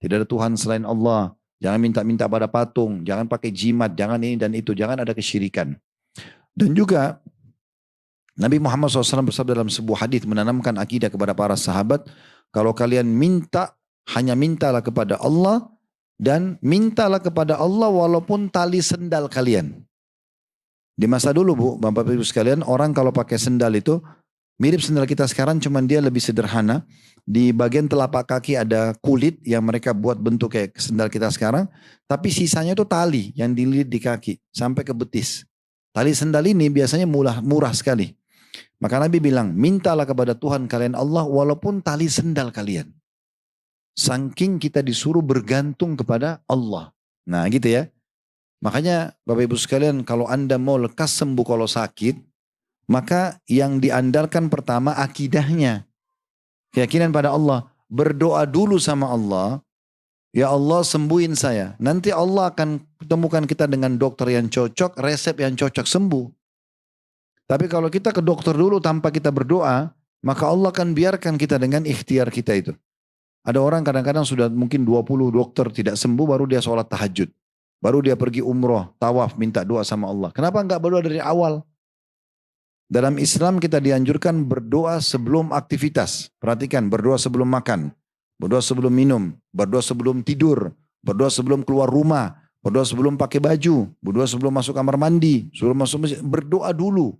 Tidak ada Tuhan selain Allah. Jangan minta-minta pada patung. Jangan pakai jimat. Jangan ini dan itu. Jangan ada kesyirikan. Dan juga Nabi Muhammad SAW bersabda dalam sebuah hadis menanamkan akidah kepada para sahabat. Kalau kalian minta, hanya mintalah kepada Allah. Dan mintalah kepada Allah walaupun tali sendal kalian. Di masa dulu Bu, Bapak Ibu sekalian, orang kalau pakai sendal itu mirip sendal kita sekarang, cuman dia lebih sederhana. Di bagian telapak kaki ada kulit yang mereka buat bentuk kayak sendal kita sekarang. Tapi sisanya itu tali yang dililit di kaki sampai ke betis. Tali sendal ini biasanya murah sekali. Maka Nabi bilang, mintalah kepada Tuhan kalian Allah walaupun tali sendal kalian. Saking kita disuruh bergantung kepada Allah. Nah gitu ya. Makanya Bapak Ibu sekalian, kalau Anda mau lekas sembuh kalau sakit, maka yang diandalkan pertama akidahnya. Keyakinan pada Allah. Berdoa dulu sama Allah. Ya Allah sembuhin saya. Nanti Allah akan temukan kita dengan dokter yang cocok, resep yang cocok sembuh. Tapi kalau kita ke dokter dulu tanpa kita berdoa, maka Allah akan biarkan kita dengan ikhtiar kita itu. Ada orang kadang-kadang sudah mungkin 20 dokter tidak sembuh, baru dia sholat tahajud. Baru dia pergi umroh, tawaf, minta doa sama Allah. Kenapa enggak berdoa dari awal? Dalam Islam kita dianjurkan berdoa sebelum aktivitas. Perhatikan, berdoa sebelum makan, berdoa sebelum minum, berdoa sebelum tidur, berdoa sebelum keluar rumah, berdoa sebelum pakai baju, berdoa sebelum masuk kamar mandi, sebelum masuk masjid. Berdoa dulu.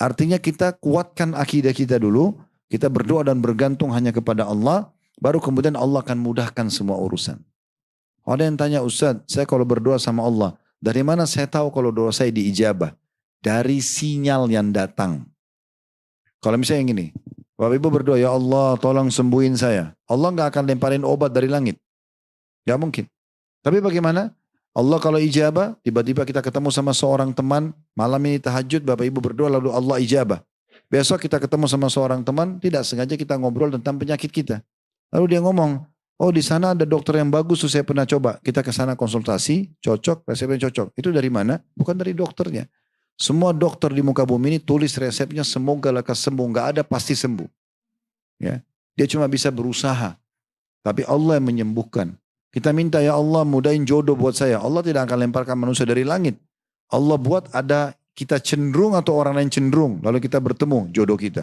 Artinya kita kuatkan akidah kita dulu, kita berdoa dan bergantung hanya kepada Allah, baru kemudian Allah akan mudahkan semua urusan. Ada yang tanya, Ustaz, saya kalau berdoa sama Allah, dari mana saya tahu kalau doa saya diijabah? Dari sinyal yang datang. Kalau misalnya yang gini, Bapak Ibu berdoa, ya Allah tolong sembuhin saya. Allah nggak akan lemparin obat dari langit. Gak mungkin. Tapi bagaimana? Allah kalau ijabah, tiba-tiba kita ketemu sama seorang teman, malam ini tahajud, Bapak Ibu berdoa lalu Allah ijabah. Besok kita ketemu sama seorang teman, tidak sengaja kita ngobrol tentang penyakit kita. Lalu dia ngomong, oh di sana ada dokter yang bagus tuh saya pernah coba. Kita ke sana konsultasi, cocok, resepnya cocok. Itu dari mana? Bukan dari dokternya. Semua dokter di muka bumi ini tulis resepnya semoga lekas sembuh. Gak ada pasti sembuh. Ya, dia cuma bisa berusaha. Tapi Allah yang menyembuhkan. Kita minta ya Allah mudahin jodoh buat saya. Allah tidak akan lemparkan manusia dari langit. Allah buat ada kita cenderung atau orang lain cenderung. Lalu kita bertemu jodoh kita.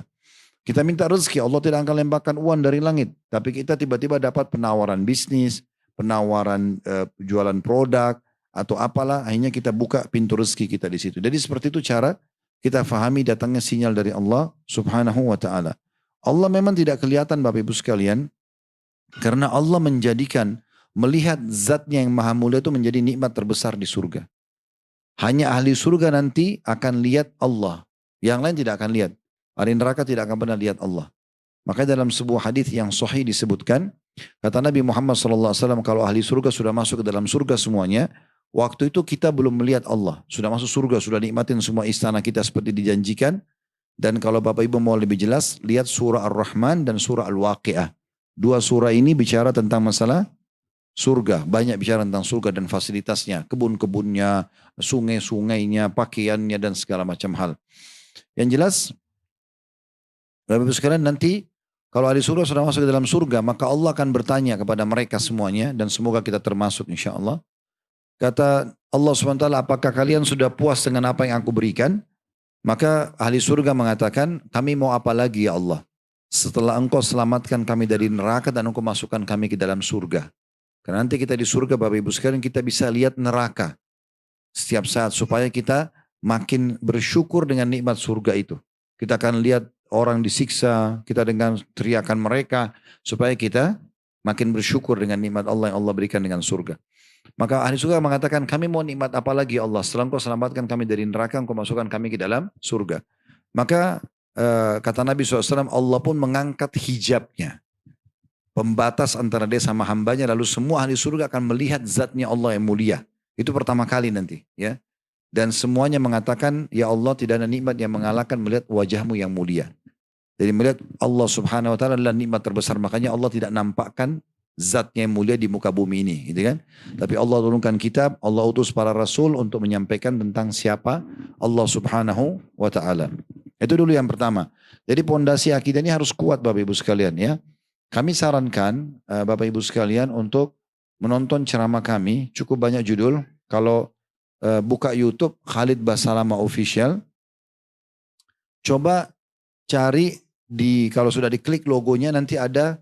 Kita minta rezeki, Allah tidak akan lemparkan uang dari langit. Tapi kita tiba-tiba dapat penawaran bisnis, penawaran jualan produk, atau apalah, akhirnya kita buka pintu rezeki kita di situ. Jadi seperti itu cara kita fahami datangnya sinyal dari Allah subhanahu wa ta'ala. Allah memang tidak kelihatan Bapak Ibu sekalian, karena Allah menjadikan, melihat zatnya yang maha mulia itu menjadi nikmat terbesar di surga. Hanya ahli surga nanti akan lihat Allah. Yang lain tidak akan lihat. Ahli neraka tidak akan pernah lihat Allah. Makanya dalam sebuah hadis yang sahih disebutkan, kata Nabi Muhammad SAW, kalau ahli surga sudah masuk ke dalam surga semuanya, waktu itu kita belum melihat Allah. Sudah masuk surga, sudah nikmatin semua istana kita seperti dijanjikan. Dan kalau Bapak Ibu mau lebih jelas, lihat surah Ar-Rahman dan surah Al-Waqi'ah. Dua surah ini bicara tentang masalah surga. Banyak bicara tentang surga dan fasilitasnya, kebun-kebunnya, sungai-sungainya, pakaiannya, dan segala macam hal. Yang jelas, Bapak Ibu sekalian, nanti kalau ahli surga sudah masuk ke dalam surga, maka Allah akan bertanya kepada mereka semuanya, dan semoga kita termasuk insya Allah. Kata Allah SWT, apakah kalian sudah puas dengan apa yang aku berikan? Maka ahli surga mengatakan, kami mau apa lagi ya Allah? Setelah engkau selamatkan kami dari neraka dan engkau masukkan kami ke dalam surga. Karena nanti kita di surga Bapak Ibu sekalian, kita bisa lihat neraka setiap saat, supaya kita makin bersyukur dengan nikmat surga itu. Kita akan lihat orang disiksa, kita dengan teriakan mereka, supaya kita makin bersyukur dengan nikmat Allah yang Allah berikan dengan surga. Maka ahli surga mengatakan, kami mau nikmat apa lagi ya Allah? Setelah engkau selamatkan kami dari neraka, engkau masukkan kami ke dalam surga. Maka kata Nabi SAW, Allah pun mengangkat hijabnya. Pembatas antara dia sama hambanya, lalu semua ahli surga akan melihat zatnya Allah yang mulia. Itu pertama kali nanti. Ya. Dan semuanya mengatakan, ya Allah tidak ada nikmat yang mengalahkan melihat wajahmu yang mulia. Jadi melihat Allah subhanahu wa ta'ala adalah nikmat terbesar. Makanya Allah tidak nampakkan zatnya yang mulia di muka bumi ini. Gitu kan? Tapi Allah turunkan kitab, Allah utus para rasul untuk menyampaikan tentang siapa Allah subhanahu wa ta'ala. Itu dulu yang pertama. Jadi pondasi akidah ini harus kuat Bapak Ibu sekalian ya. Kami sarankan Bapak Ibu sekalian untuk menonton ceramah kami, cukup banyak judul. Kalau buka YouTube Khalid Basalamah Official, coba cari kalau sudah diklik logonya nanti ada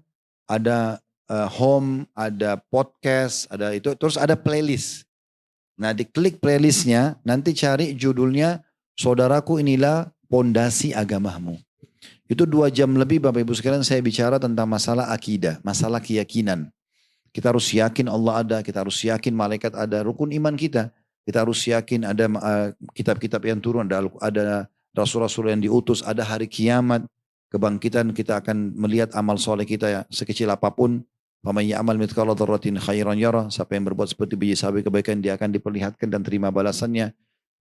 home, ada podcast, ada itu, terus ada playlist. Nah, diklik playlistnya, nanti cari judulnya Saudaraku Inilah Pondasi Agamamu. Itu 2 jam lebih Bapak Ibu sekalian saya bicara tentang masalah akidah, masalah keyakinan. Kita harus yakin Allah ada, kita harus yakin malaikat ada, rukun iman kita. Kita harus yakin ada kitab-kitab yang turun, ada rasul-rasul yang diutus, ada hari kiamat, kebangkitan, kita akan melihat amal soleh kita ya, sekecil apapun. Faman ya'mal mithqala dzarratin khairan yara. Siapa yang berbuat seperti biji sawi kebaikan, dia akan diperlihatkan dan terima balasannya.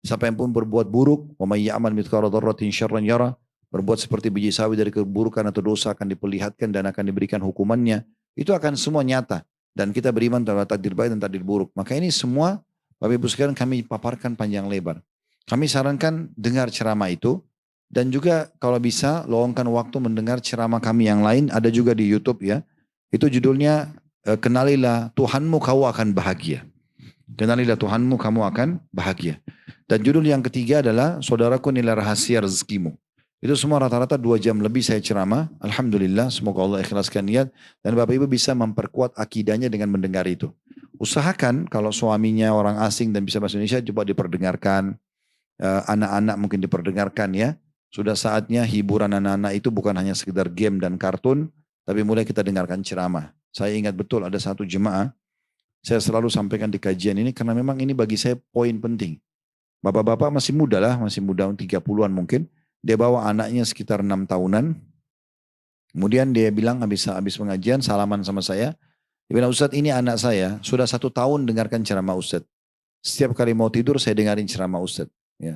Siapa yang pun berbuat buruk, faman ya'mal mithqala dzarratin syarran yara. Berbuat seperti biji sawi dari keburukan atau dosa akan diperlihatkan dan akan diberikan hukumannya. Itu akan semua nyata. Dan kita beriman terhadap takdir baik dan takdir buruk. Maka ini semua Bapak Ibu sekalian kami paparkan panjang lebar. Kami sarankan dengar ceramah itu. Dan juga kalau bisa luangkan waktu mendengar ceramah kami yang lain. Ada juga di YouTube ya. Itu judulnya Kenalilah Tuhanmu Kau Akan Bahagia. Kenalilah Tuhanmu Kamu Akan Bahagia. Dan judul yang ketiga adalah Saudaraku Inilah Rahasia Rezekimu. Itu semua rata-rata 2 jam lebih saya ceramah. Alhamdulillah, semoga Allah ikhlaskan niat. Dan Bapak Ibu bisa memperkuat akidahnya dengan mendengar itu. Usahakan kalau suaminya orang asing dan bisa bahasa Indonesia, coba diperdengarkan. Anak-anak mungkin diperdengarkan ya. Sudah saatnya hiburan anak-anak itu bukan hanya sekedar game dan kartun, tapi mulai kita dengarkan ceramah. Saya ingat betul ada satu jemaah, saya selalu sampaikan di kajian ini karena memang ini bagi saya poin penting. Bapak-bapak masih muda lah, masih muda 30-an mungkin. Dia bawa anaknya sekitar 6 tahunan. Kemudian dia bilang habis pengajian salaman sama saya. Dia bilang, Ustadz ini anak saya sudah 1 tahun dengarkan ceramah Ustadz. Setiap kali mau tidur saya dengarin ceramah Ustadz. Ya,